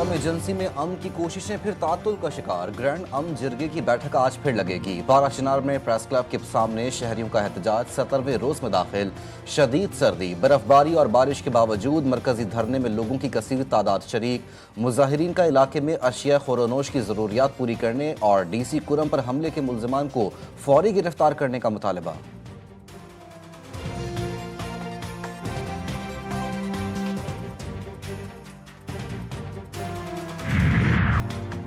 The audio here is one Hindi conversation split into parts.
कोरम एजेंसी में अमन की कोशिशें फिर तातुल का शिकार। ग्रैंड अमन जिरगे की बैठक आज फिर लगेगी। बारा चिनार में प्रेस क्लब के सामने शहरियों का एहतजाज 17वें रोज में दाखिल। शदीद सर्दी, बर्फबारी और बारिश के बावजूद मरकजी धरने में लोगों की कसीर तादाद शरीक। मुजाहिरीन का इलाके में अशिया खोरोनोश की जरूरियात पूरी करने और DC कोरम पर हमले के मुल्जिमान को फौरी गिरफ्तार करने का मुतालबा।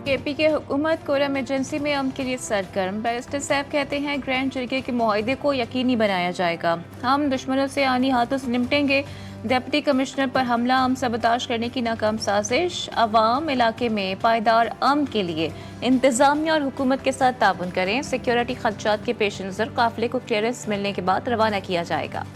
KP के हुकूमत कोरम एजेंसी में अमन के लिए सरगर्म। बैरिस्टर साहब कहते हैं ग्रैंड जिरगे के मुआहदे को यकीनी बनाया जाएगा। हम दुश्मनों से आनी हाथों से निपटेंगे। डिप्टी कमिश्नर पर हमला अमन सबताश करने की नाकाम साजिश। अवाम इलाके में पायदार अमन के लिए इंतजामिया और हुकूमत के साथ ताउन करें। सिक्योरिटी खदशात के पेश नज़र काफिले को क्लियरेंस मिलने के बाद रवाना किया जाएगा।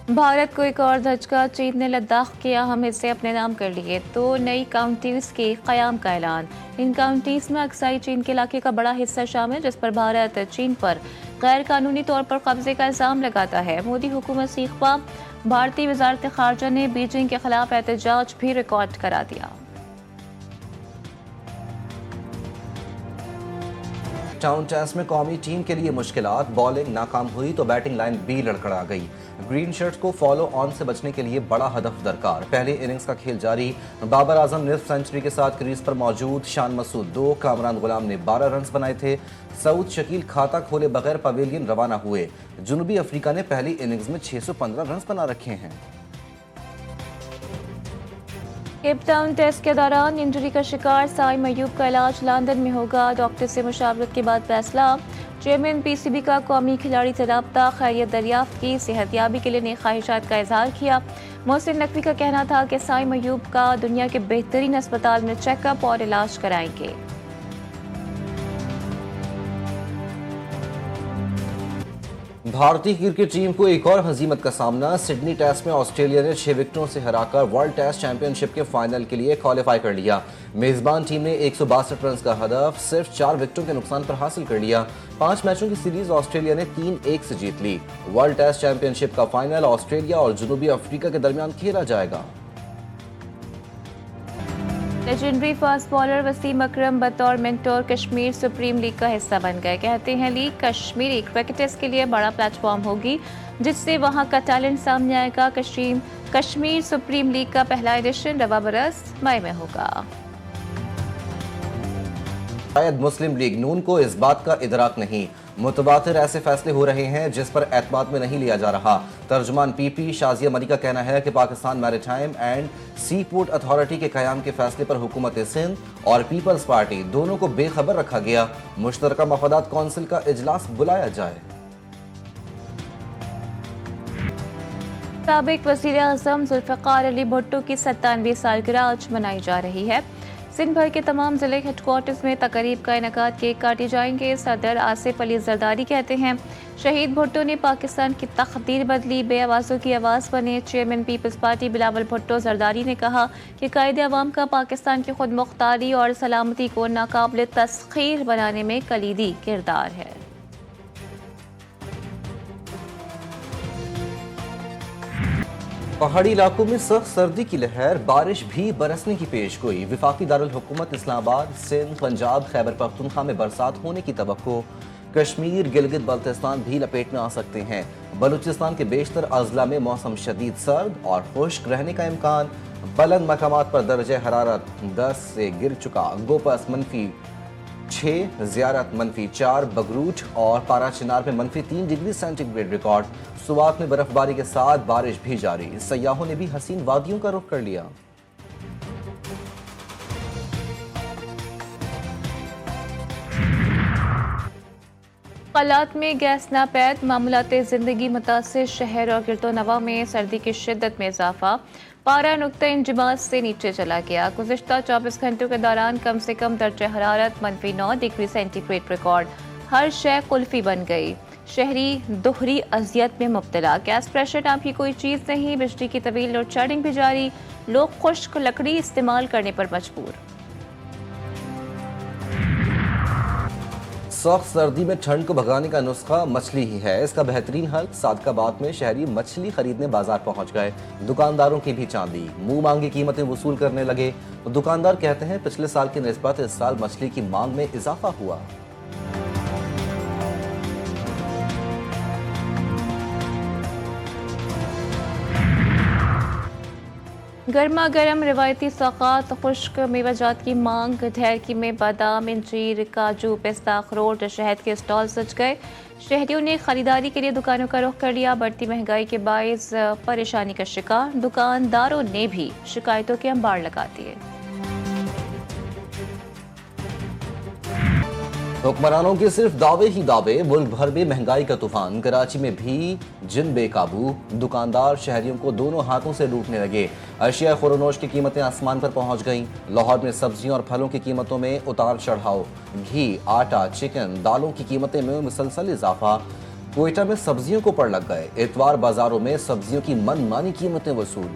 भारत को एक और झटका, चीन ने लद्दाख के अहम हिस्से अपने नाम कर लिए तो नई काउंटीज के क़याम का ऐलान। इन काउंटीज में अक्साई चीन के इलाके का बड़ा हिस्सा शामिल, जिस पर भारत चीन पर गैर कानूनी तौर पर कब्जे का इल्जाम लगाता है। मोदी हुकूमत से इख्वा, भारतीय वजारत खारजा ने बीजिंग के खिलाफ एहतजाज भी रिकॉर्ड करा दिया। टाउन टेस्ट में कौमी टीम के लिए मुश्किलात। बॉलिंग नाकाम हुई तो बैटिंग लाइन भी लड़खड़ा गई। ग्रीन शर्ट्स को फॉलो ऑन से बचने के लिए बड़ा हदफ दरकार। पहले इनिंग्स का खेल जारी। बाबर आजम निस्फ सेंचुरी के साथ क्रीज पर मौजूद। शान मसूद 2, कामरान गुलाम ने 12 रन बनाए थे। सऊद शकील खाता खोले बगैर पवेलियन रवाना हुए। जनूबी अफ्रीका ने पहली इनिंग्स में 615 रन बना रखे हैं। केप टाउन टेस्ट के दौरान इंजरी का शिकार साइम अयूब का इलाज लंदन में होगा। डॉक्टर से मुशावरत के बाद फैसला। चेयरमैन PCB का कौमी खिलाड़ी से रब्ता, खैरियत दरियाफ्त की, सेहतयाबी के लिए नई ख्वाहिशात का इजहार किया। मोहसिन नकवी का कहना था कि साइम अयूब का दुनिया के बेहतरीन अस्पताल में चेकअप और इलाज कराएंगे। भारतीय क्रिकेट टीम को एक और हजीमत का सामना। सिडनी टेस्ट में ऑस्ट्रेलिया ने 6 विकेटों से हराकर वर्ल्ड टेस्ट चैंपियनशिप के फाइनल के लिए क्वालिफाई कर लिया। मेजबान टीम ने 162 रन का हदफ सिर्फ 4 विकेटों के नुकसान पर हासिल कर लिया। 5 मैचों की सीरीज ऑस्ट्रेलिया ने 3-1 से जीत ली। वर्ल्ड टेस्ट चैंपियनशिप का फाइनल ऑस्ट्रेलिया और जनूबी अफ्रीका के दरमियान खेला जाएगा। लेजेंडरी फास्ट बॉलर वसीम अकरम बतौर मेंटोर कश्मीर सुप्रीम लीग का हिस्सा बन गए। कहते हैं लीग कश्मीरी क्रिकेटर्स के लिए बड़ा प्लेटफॉर्म होगी, जिससे वहां का टैलेंट सामने आएगा। कश्मीर सुप्रीम लीग का पहला एडिशन रवा बरस मई में होगा। शायद मुस्लिम लीग नून को इस बात का इदराक नहीं। मुतबातिर ऐसे फैसले हो रहे हैं जिस पर एतमाद में नहीं लिया जा रहा। तर्जुमान PP शाजिया मरी का कहना है कि Pakistan maritime and sea port authority के क़याम के फैसले पर हुकूमत सिंध और पीपल्स पार्टी दोनों को बेखबर रखा गया। मुश्तरका मफादात कौंसिल का इजलास बुलाया जाए। साबिक वज़ीर आज़म जुल्फ़िकार अली भुट्टो की 97वीं सालगिरह आज मनाई जा रही है। सिंध भर के तमाम जिले हेडक्वार्टर्स में तकरीब का इनेकाद, केक काटे जाएंगे। सदर आसिफ अली जरदारी कहते हैं शहीद भुट्टो ने पाकिस्तान की तकदीर बदली, बेआवाज़ों की आवाज़ बने। चेयरमैन पीपल्स पार्टी बिलावल भुट्टो जरदारी ने कहा कि कायदे अवाम का पाकिस्तान की खुद मुख्तारी और सलामती को नाकाबिल तस्खीर बनाने में कलीदी किरदार है। पहाड़ी इलाकों में सख्त सर्दी की लहर, बारिश भी बरसने की पेश गोई। विफाकी दारुल हुकूमत इस्लामाबाद, सिंध, पंजाब, खैबर पख्तूनख्वा में बरसात होने की तवक्को। कश्मीर, गिलगित बल्तिस्तान भी लपेट में आ सकते हैं। बलूचिस्तान के बेशतर अजला में मौसम शदीद सर्द और खुश्क रहने का इम्कान। बुलंद मकामात पर दर्जे हरारत 10 से गिर चुका। गोपस -6, ज़ियारत -4, बगरूट और पारा चिनार में -3 डिग्री सेंटीग्रेड रिकॉर्ड। सुवात में बर्फबारी के साथ बारिश भी जारी। सयाहों ने भी हसीन वादियों का रुख कर लिया। हालात में गैस नापैद, मामूलाते ज़िंदगी मुतासिर। शहर और गिरदोनवा में सर्दी की शिद्दत में इजाफा। पारा नुक्ता इंजमाज से नीचे चला गया। गुज़िश्ता 24 घंटों के दौरान कम से कम दर्जा हरारत -9 डिग्री सेंटीग्रेड रिकॉर्ड। हर शय कुल्फी बन गई। शहरी दोहरी अजियत में मुब्तला। गैस प्रेशर नाम की कोई चीज़ नहीं। बिजली की तवील लोड शेडिंग भी जारी। लोग खुश्क लकड़ी इस्तेमाल करने पर मजबूर। सख्त सर्दी में ठंड को भगाने का नुस्खा मछली ही है। इसका बेहतरीन हल सादकाबाद में शहरी मछली खरीदने बाजार पहुंच गए। दुकानदारों की भी चांदी, मुंह मांगी कीमतें वसूल करने लगे। तो दुकानदार कहते हैं पिछले साल की निस्बत इस साल मछली की मांग में इजाफा हुआ। गर्मा गर्म रिवायती सौगात, खुश्क मेवाजात की मांग। ढेरकी में बादाम, इंजीर, काजू, पिस्ता, अखरोट, शहद के स्टॉल सज गए। शहरियों ने खरीदारी के लिए दुकानों का रुख कर लिया। बढ़ती महंगाई के बायस परेशानी का शिकार दुकानदारों ने भी शिकायतों के अंबार लगा दिए। हुक्मरानों के सिर्फ दावे ही दावे, मुल्क भर में महंगाई का तूफान। कराची में भी जिन बेकाबू, दुकानदार शहरियों को दोनों हाथों से लूटने लगे। अशिया खुरोनोश की कीमतें आसमान पर पहुंच गईं। लाहौर में सब्जियों और फलों की कीमतों में उतार चढ़ाव। घी, आटा, चिकन, दालों की कीमतें में मुसलसल इजाफा। क्वेटा में सब्जियों को पड़ लग गए। इतवार बाजारों में सब्जियों की मनमानी कीमतें वसूल।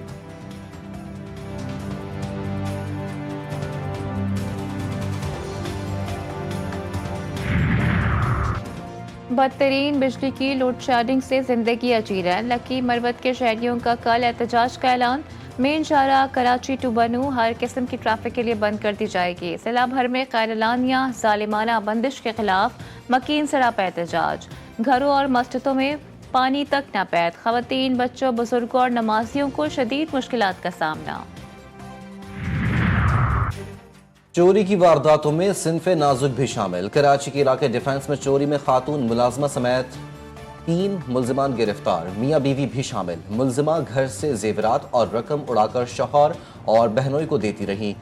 बदतरीन बिजली की लोड शेडिंग से जिंदगी अजीर है। लकी मरवत के शहरियों का कल एहतजाज का ऐलान। मेन शाहराह कराची टू बनू हर किस्म की ट्रैफिक के लिए बंद कर दी जाएगी। जिला भर में गैरलानिया जालिमाना बंदिश के खिलाफ मकीन सरापा एहतजाज। घरों और मस्जिदों में पानी तक न पैद। खवातीन, बच्चों, बुजुर्गों और नमाजियों को शदीद मुश्किलात का सामना। चोरी की वारदातों में सिनफे नाजुक भी शामिल। कराची के इलाके डिफेंस में चोरी में खातून मुलाजमा समेत 3 मुलजिमान गिरफ्तार। मियाँ बीवी भी शामिल। मुलजिमा घर से जेवरात और रकम उड़ाकर शौहर और बहनोई को देती रही।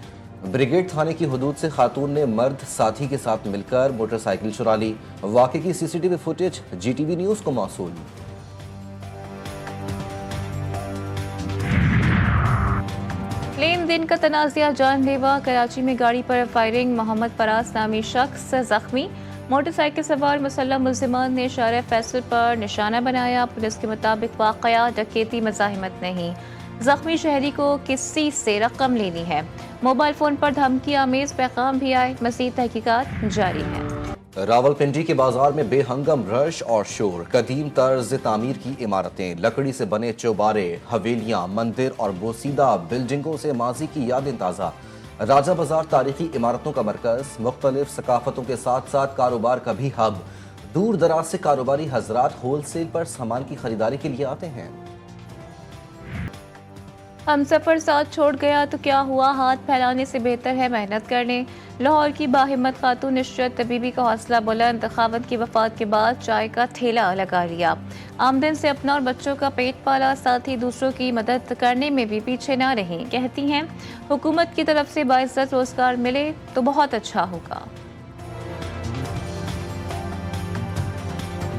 ब्रिगेड थाने की हदूद से खातून ने मर्द साथी के साथ मिलकर मोटरसाइकिल चुरा ली। वाक़े की सीसीटीवी फुटेज जीटीवी न्यूज़ को मौसूल। लेन देन का तनाज़ा जानलेवा। कराची में गाड़ी पर फायरिंग, मोहम्मद फराज नामी शख्स जख्मी। मोटरसाइकिल सवार मुसल्लह मुल्जिमान ने शारे फैसल पर निशाना बनाया। पुलिस के मुताबिक वाक़या डकैती मज़ाहिमत नहीं। जख्मी शहरी को किसी से रकम लेनी है। मोबाइल फ़ोन पर धमकी आमेज पैगाम भी आए। मज़ीद तहकीकात जारी है। रावलपिंडी के बाजार में बेहंगम रश और शोर। कदीम तर्ज तामीर की इमारतें, लकड़ी से बने चौबारे, हवेलियां, मंदिर और बोसीदा बिल्डिंगों से माजी की यादें ताज़ा। राजा बाजार तारीखी इमारतों का मरकज, मुख्तलिफ सकाफतों के साथ साथ कारोबार का भी हब। दूर दराज से कारोबारी हजरात होलसेल पर सामान की खरीदारी के लिए आते हैं। हम सफ़र साथ छोड़ गया तो क्या हुआ, हाथ फैलाने से बेहतर है मेहनत करने। लाहौर की बाहिम्मत खातून इशरत तबीबी का हौसला बुलंद। खावत की वफात के बाद चाय का ठेला लगा लिया। आमदन से अपना और बच्चों का पेट पाला, साथ ही दूसरों की मदद करने में भी पीछे ना रहीं। कहती हैं हुकूमत की तरफ से बाइज्जत रोजगार मिले तो बहुत अच्छा होगा।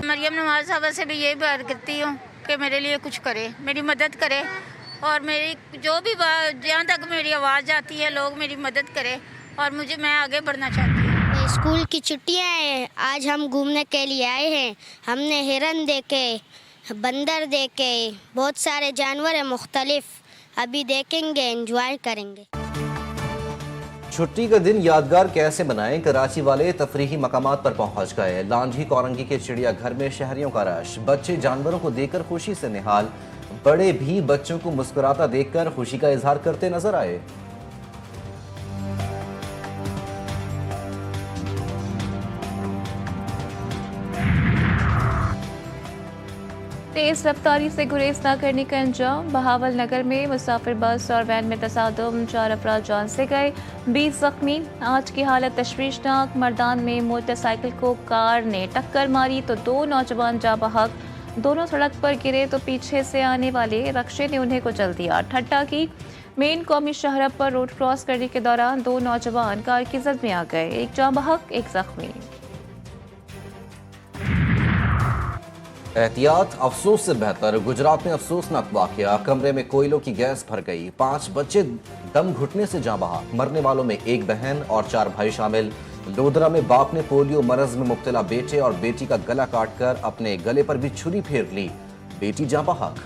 मरियम नवाज साहबा से भी यही बात करती हूँ कि मेरे लिए कुछ करे, मेरी मदद करे और मेरी जो भी जहाँ तक मेरी आवाज़ जाती है लोग मेरी मदद करें और मैं आगे बढ़ना चाहती हूँ। स्कूल की छुट्टियाँ हैं, आज हम घूमने के लिए आए हैं। हमने हिरन देखे, बंदर देखे, बहुत सारे जानवर हैं मुख्तलिफ। अभी देखेंगे, एंजॉय करेंगे। छुट्टी का दिन यादगार कैसे बनाएं, कराची वाले तफरीही मकामात पर पहुंच गए। लांझी कोरंगी के चिड़ियाघर में शहरियों का रश। बच्चे जानवरों को देखकर खुशी से निहाल। बड़े भी बच्चों को मुस्कुराता देखकर खुशी का इजहार करते नजर आए। तेज रफ्तारी से गुरेज न करने का अंजाम। बहावल नगर में मुसाफिर बस और वैन में तसादुम, 4 अफराद जान से गए, 20 जख्मी। आज की हालत तशवीशनाक। मर्दान में मोटरसाइकिल को कार ने टक्कर मारी तो 2 नौजवान जा बहक। दोनों सड़क पर गिरे तो पीछे से आने वाले रक्शे ने उन्हें कुचल दिया। ठट्टा की मेन कौमी शाहराह पर रोड क्रॉस करने के दौरान 2 नौजवान कार की जद में आ गए, एक जाँ बहक, एक जख्मी। एहतियात अफसोस से बेहतर। गुजरात में अफसोसनाक वाकया। कमरे में कोयलों की गैस भर गई। 5 बच्चे दम घुटने से जाँ बहा। मरने वालों में 1 बहन और 4 भाई शामिल। लोधरा में बाप ने पोलियो मरज में मुब्तला बेटे और बेटी का गला काटकर अपने गले पर भी छुरी फेर ली। बेटी जाँ बहक।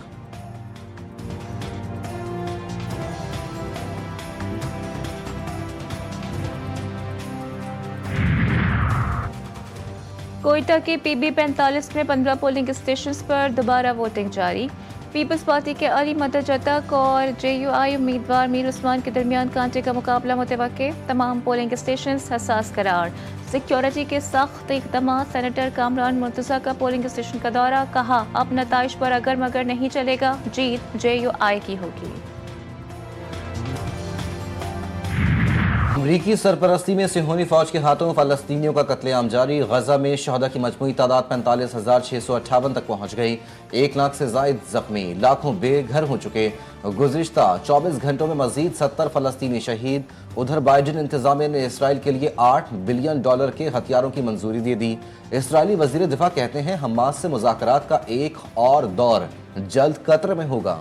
कोयटा के PB 45 में 15 पोलिंग स्टेशन पर दोबारा वोटिंग जारी। पीपल्स पार्टी के अली मदद जतक और JUI उम्मीदवार मीर उस्मान के दरमियान कांटे का मुकाबला मुतवक्के। तमाम पोलिंग स्टेशन हसास करार। सिक्योरिटी के सख्त इक़दाम। सेनेटर कामरान मुर्तज़ा का पोलिंग स्टेशन का दौरा, कहा अब नताइज पर अगर मगर नहीं चलेगा, जीत JUI की होगी। अमरीकी सरपरस्ती में सिहोनी फौज के हाथों फलस्तीनियों का कत्लेआम जारी। गजा में शहदा की मजमूई तादाद 45,658 तक पहुंच गई। 1 लाख से जायद जख्मी, लाखों बेघर हो चुके। गुज़िश्ता 24 घंटों में मजीद 70 फलस्तीनी शहीद। उधर बाइडेन इंतजामिया ने इसराइल के लिए $8 बिलियन के हथियारों की मंजूरी दे दी। इसराइली वजीर दिफा कहते हैं हमास से मुज़ाकरात का एक और दौर जल्द कतर में होगा।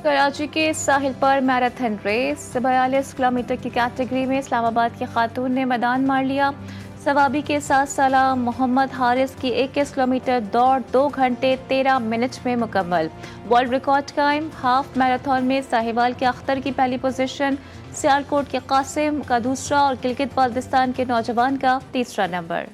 कराची के साहिल पर मैराथन रेस। 42 किलोमीटर की कैटेगरी में इस्लामाबाद की खातून ने मैदान मार लिया। सवाबी के 7 साल मोहम्मद हारिस की 21 किलोमीटर दौड़ 2 घंटे 13 मिनट में मुकम्मल। वर्ल्ड रिकॉर्ड कायम। हाफ मैराथन में साहिवाल के अख्तर की पहली पोजीशन, सियालकोट के कासिम का दूसरा और गिलगित बाल्टिस्तान के नौजवान का तीसरा नंबर।